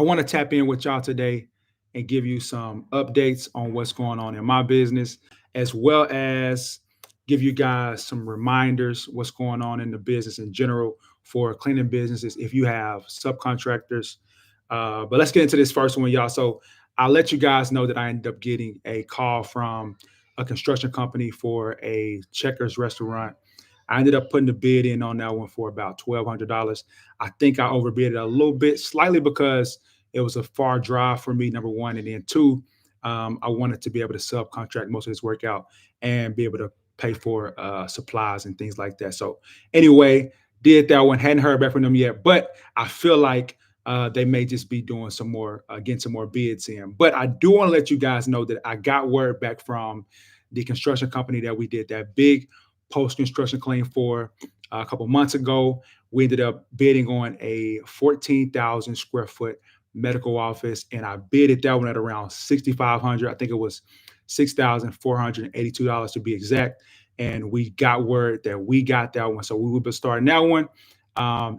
I want to tap in with y'all today and give you some updates on what's going on in my business, as well as give you guys some reminders what's going on in the business in general for cleaning businesses if you have subcontractors. But let's get into this first one, y'all. So I'll let you guys know that I ended up getting a call from a construction company for a Checkers restaurant. I ended up putting the bid in on that one for about $1,200. I think I overbid it a little bit, slightly because it was a far drive for me, number one. And then two, I wanted to be able to subcontract most of this work out and be able to pay for supplies and things like that. So anyway, did that one. Hadn't heard back from them yet, but I feel like they may just be doing some more, getting some more bids in. But I do want to let you guys know that I got word back from the construction company that we did that big post-construction claim for a couple months ago. We ended up bidding on a 14,000 square foot medical office, and I bidded that one at around 6,500. I think it was $6,482 to be exact. And we got word that we got that one, so we will be starting that one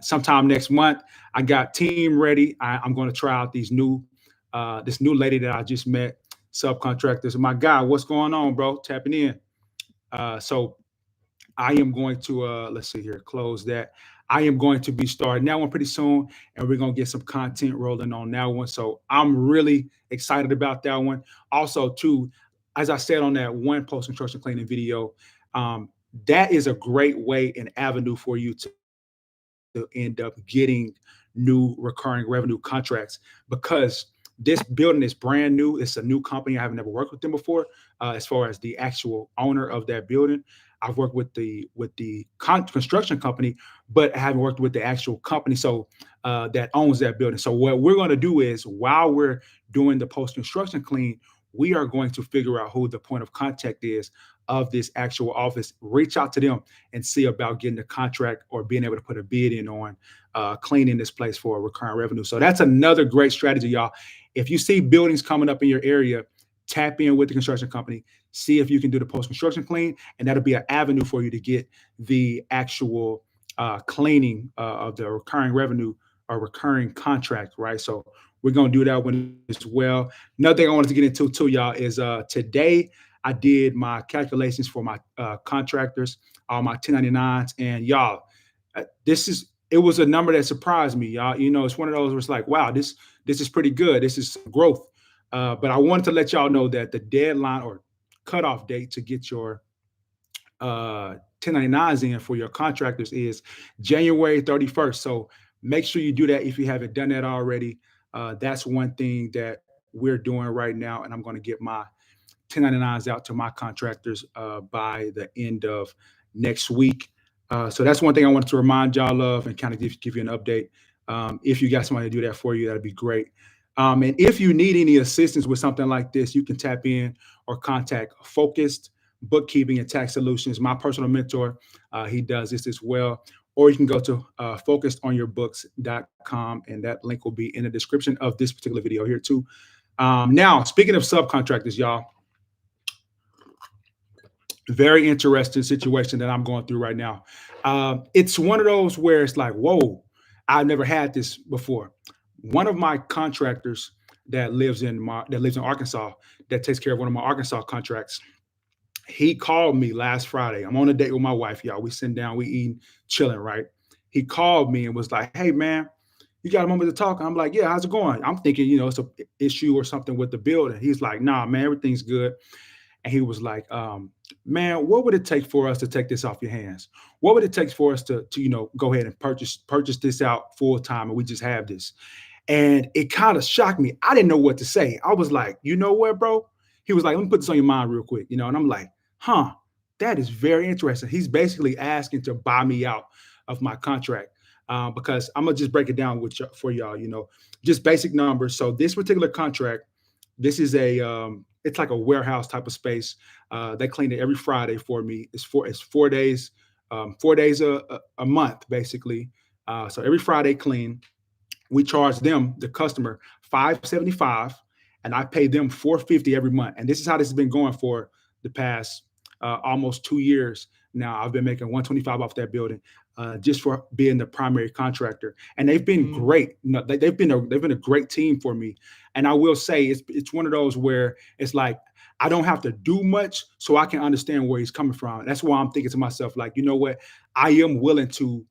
sometime next month. I got team ready. I'm going to try out this new lady that I just met, subcontractors. My guy, what's going on, bro? Tapping in. So I am going to let's see here, close that. I am going to be starting that one pretty soon, and we're gonna get some content rolling on that one. So I'm really excited about that one. Also, too, as I said on that one post construction cleaning video, that is a great way and avenue for you to end up getting new recurring revenue contracts, because this building is brand new. It's a new company. I have never worked with them before. As far as the actual owner of that building, I've worked with the construction company, but I haven't worked with the actual company that owns that building. So what we're going to do is, while we're doing the post construction clean, we are going to figure out who the point of contact is of this actual office, reach out to them and see about getting a contract or being able to put a bid in on cleaning this place for recurring revenue. So that's another great strategy, y'all. If you see buildings coming up in your area, tap in with the construction company, see if you can do the post-construction clean, and that'll be an avenue for you to get the actual cleaning of the recurring revenue or recurring contract, right? So we're going to do that one as well. Another thing I wanted to get into too, y'all, is today I did my calculations for my contractors, all my 1099s, and y'all, it was a number that surprised me, y'all. You know, it's one of those where it's like, wow, this is pretty good. This is growth. But I wanted to let y'all know that the deadline or cutoff date to get your 1099s in for your contractors is January 31st. So make sure you do that if you haven't done that already. That's one thing that we're doing right now, and I'm going to get my 1099s out to my contractors by the end of next week. So that's one thing I wanted to remind y'all of and kind of give you an update. If you got somebody to do that for you, that'd be great. And if you need any assistance with something like this, you can tap in or contact Focused Bookkeeping and Tax Solutions, my personal mentor. He does this as well. Or you can go to focusedyourbooks.com, and that link will be in the description of this particular video here too. Now, speaking of subcontractors, y'all, very interesting situation that I'm going through right now. It's one of those where it's like, whoa, I've never had this before. One of my contractors that lives in Arkansas, that takes care of one of my Arkansas contracts, he called me last Friday. I'm on a date with my wife, y'all. We sitting down, we eating, chilling, right? He called me and was like, hey, man, you got a moment to talk? I'm like, yeah, how's it going? I'm thinking, it's an issue or something with the building. He's like, nah, man, everything's good. And he was like, man, what would it take for us to take this off your hands? What would it take for us to go ahead and purchase this out full time, and we just have this? And it kind of shocked me. I didn't know what to say. I was like, you know what, bro? He was like, let me put this on your mind real quick, and I'm like, huh, that is very interesting. He's basically asking to buy me out of my contract because I'm gonna just break it down for y'all, just basic numbers. So this particular contract, this is it's like a warehouse type of space. They clean it every Friday for me. It's 4 days, 4 days a month, basically. So every Friday clean. We charge them, the customer, $575, and I pay them $450 every month. And this is how this has been going for the past almost 2 years now. I've been making $125 off that building. just for being the primary contractor, and they've been Mm, great. They've been a great team for me, and I will say it's one of those where it's like I don't have to do much, so I can understand where he's coming from. That's why I'm thinking to myself, like, you know what, I am willing to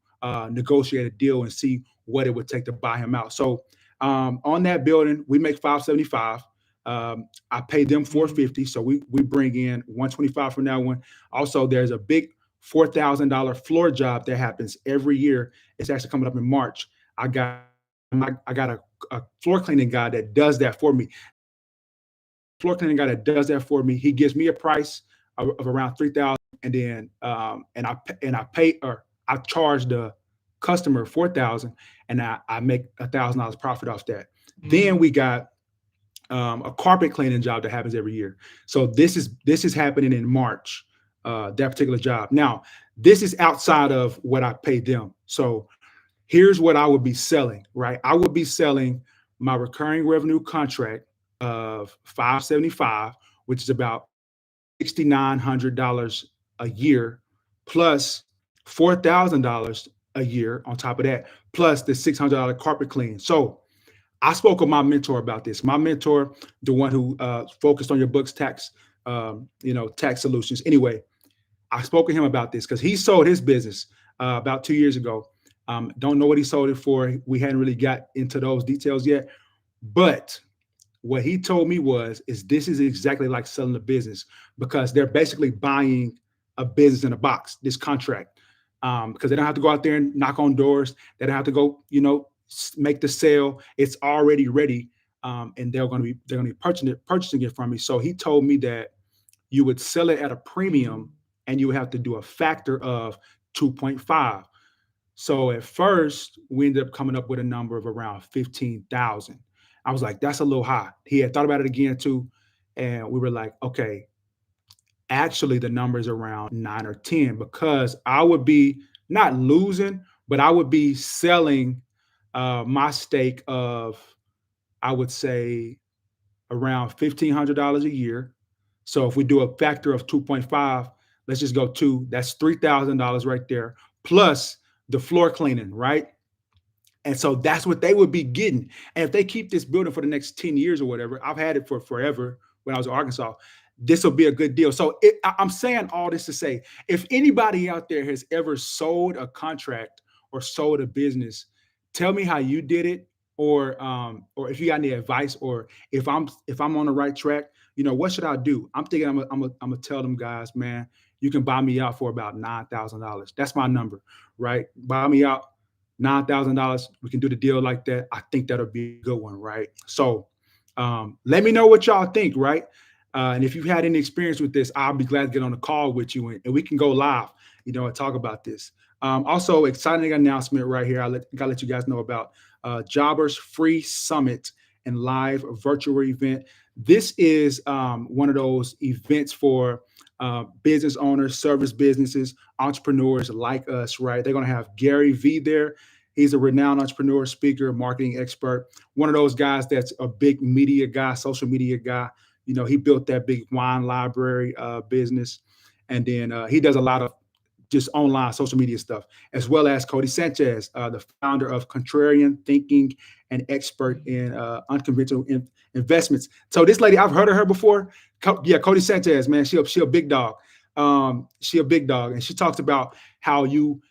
negotiate a deal and see what it would take to buy him out. So on that building, we make 575. I pay them mm, 450, so we bring in 125 from that one. Also, there's a big $4,000 floor job that happens every year. It's actually coming up in March. I got a floor cleaning guy that does that for me. Floor cleaning guy that does that for me. He gives me a price of around 3,000, and then and I pay or I charge the customer 4,000, and I make $1,000 profit off that. Then mm, we got a carpet cleaning job that happens every year. So this is happening in March. That particular job. Now, this is outside of what I pay them. So here's what I would be selling. Right, I would be selling my recurring revenue contract of 575, which is about $6,900 a year, plus $4,000 a year on top of that, plus the $600 carpet clean. So I spoke with my mentor about this. My mentor, the one who focused on your books, tax solutions. Anyway, I spoke to him about this because he sold his business about 2 years ago. Don't know what he sold it for. We hadn't really got into those details yet. But what he told me is this is exactly like selling a business because they're basically buying a business in a box, this contract. Because they don't have to go out there and knock on doors. They don't have to go, make the sale. It's already ready. And they're going to be purchasing it from me. So he told me that you would sell it at a mm, premium and you would have to do a factor of 2.5. So at first, we ended up coming up with a number of around 15,000. I was like, that's a little high. He had thought about it again too. And we were like, okay, actually the number is around 9 or 10 because I would be not losing, but I would be selling my stake of, I would say, around $1,500 a year. So if we do a factor of 2.5, let's just go two, that's $3,000 right there, plus the floor cleaning, right? And so that's what they would be getting. And if they keep this building for the next 10 years or whatever, I've had it for forever when I was in Arkansas. This will be a good deal. So I'm saying all this to say, if anybody out there has ever sold a contract or sold a business, tell me how you did it, or if you got any advice, or if I'm on the right track. What should I do? I'm thinking I'm gonna tell them guys, man, you can buy me out for about $9,000. That's my number, right? Buy me out $9,000. We can do the deal like that. I think that'll be a good one, right? So let me know what y'all think, right? And if you've had any experience with this, I'll be glad to get on a call with you and we can go live, and talk about this. Also, exciting announcement right here. Gotta let you guys know about Jobbers Free Summit and live virtual event. This is one of those events for business owners, service businesses, entrepreneurs like us, right? They're going to have Gary Vee there. He's a renowned entrepreneur, speaker, marketing expert. One of those guys that's a big media guy, social media guy. He built that big wine library business. And then he does a lot of just online social media stuff, as well as Codie Sanchez, the founder of Contrarian Thinking and expert mm, in unconventional investments. So this lady, I've heard of her before. Yeah, Codie Sanchez, man, she a big dog. She a big dog, and she talks about how you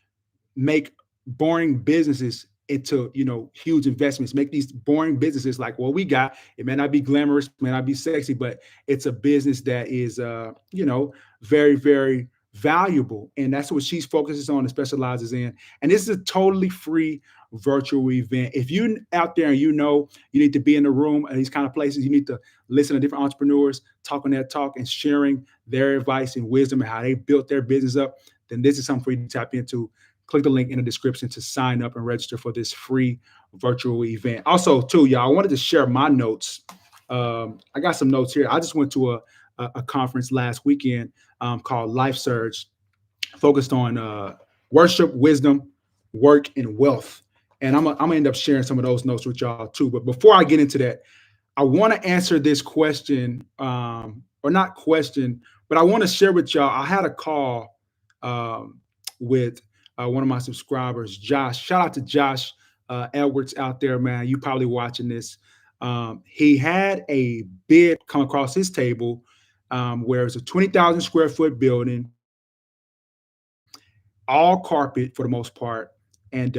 make boring businesses into huge investments. Make these boring businesses like what we got. It may not be glamorous, may not be sexy, but it's a business that is very, very valuable, and that's what she focuses on and specializes in. And this is a totally free virtual event. If you out there and you need to be in the room at these kind of places, you need to listen to different entrepreneurs talking that talk and sharing their advice and wisdom and how they built their business up, then this is something for you to tap into. Click the link in the description to sign up and register for this free virtual event. Also, too, y'all, I wanted to share my notes. I got some notes here. I just went to a conference last weekend called Life Surge, focused on worship, wisdom, work, and wealth. And I'm gonna end up sharing some of those notes with y'all too. But before I get into that, I want to answer this question, or not question, but I want to share with y'all. I had a call with one of my subscribers, Josh. Shout out to Josh Edwards out there, man. You probably watching this. He had a bid come across his table where it's a 20,000 square foot building, all carpet for the most part, and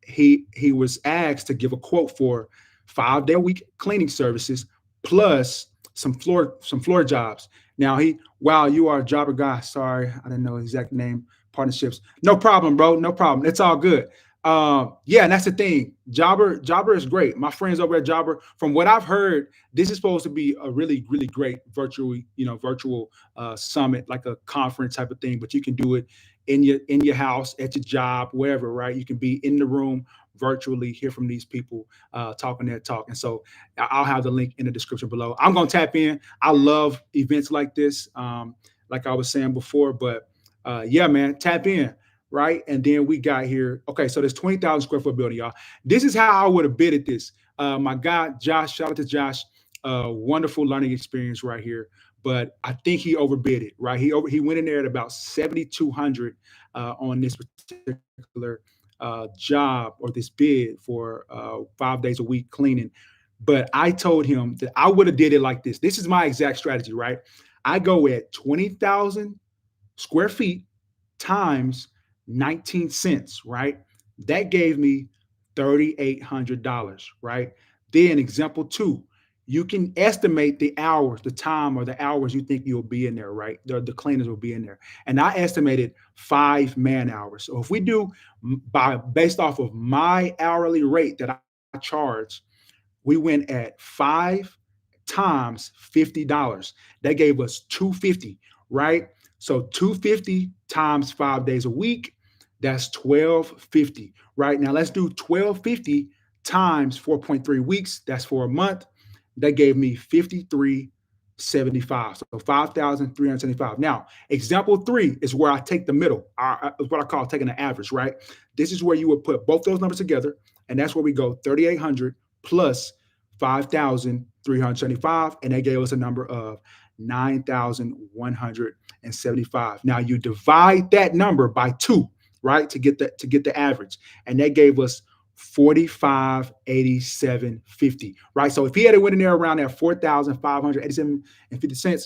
he was asked to give a quote for 5 day a week cleaning services plus some floor jobs. Now wow, you are a jobber guy. Sorry, I didn't know the exact name. Partnerships, no problem, bro. No problem. It's all good. Yeah, and that's the thing. Jobber is great. My friends over at Jobber, from what I've heard, this is supposed to be a really, really great virtual summit, like a conference type of thing. But you can do it in your house, at your job, wherever, right? You can be in the room virtually, hear from these people talking their talk. And so I'll have the link in the description below. I'm gonna tap in. I love events like this, like I was saying before. But yeah, man, tap in, right? And then we got here. Okay, so there's 20,000 square foot building, y'all. This is how I would have bid at this. My guy Josh, shout out to Josh. Wonderful learning experience right here. But I think he overbid it, right? He went in there at about 7,200 on this particular job, or this bid for 5 days a week cleaning. But I told him that I would have did it like this. This is my exact strategy, right? I go at 20,000 square feet times 19 cents, right? That gave me $3,800, right? Then example two, you can estimate the hours, the time or the hours you think you'll be in there, right? The cleaners will be in there. And I estimated 5 man hours. So if we do based off of my hourly rate that I charge, we went at 5 times $50. That gave us 250, right? So 250 times 5 days a week, that's 1250, right? Now let's do 1250 times 4.3 weeks. That's for a month. That gave me 5375. So 5,375. Now, example three is where I take the middle, what I call taking the average, right? This is where you would put both those numbers together, and that's where we go 3,800 plus 5,375, and that gave us a number of 9,175. Now you divide that number by two, right, to get the average, and that gave us 4587.50, right? So if he had went in there around that 4,587.50,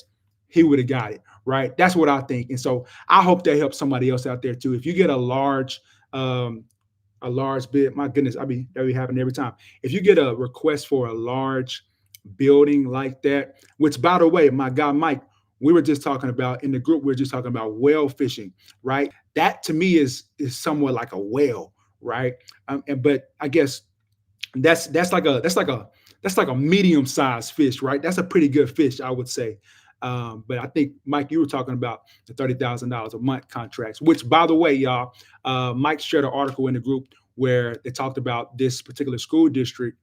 he would have got it, right? That's what I think. And so I hope that helps somebody else out there too. If you get a large bid, my goodness, that be happening every time. If you get a request for a large building like that, which by the way, my guy Mike, we were just talking about in the group, we are just talking about whale fishing, right? That to me is somewhat like a whale, right? But I guess that's like a medium-sized fish, right? That's a pretty good fish, I would say. But I think, Mike, you were talking about the $30,000 a month contracts, which, by the way, y'all, Mike shared an article in the group where they talked about this particular school district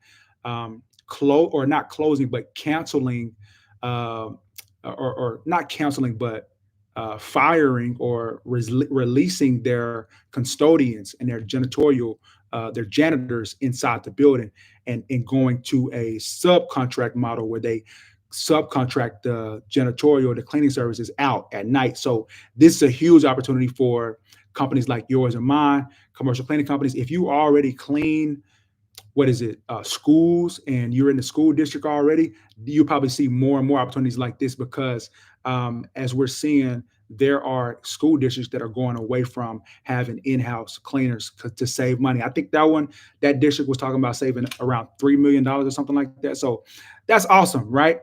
not closing, but canceling, or not canceling, but firing or releasing their custodians and their their janitors inside the building, and going to a subcontract model where they subcontract the janitorial, the cleaning services out at night. So this is a huge opportunity for companies like yours and mine, commercial cleaning companies. If you already clean, schools, and you're in the school district already, you probably see more and more opportunities like this, because as we're seeing, there are school districts that are going away from having in-house cleaners to save money. I think that district was talking about saving around $3 million or something like that. So that's awesome, right?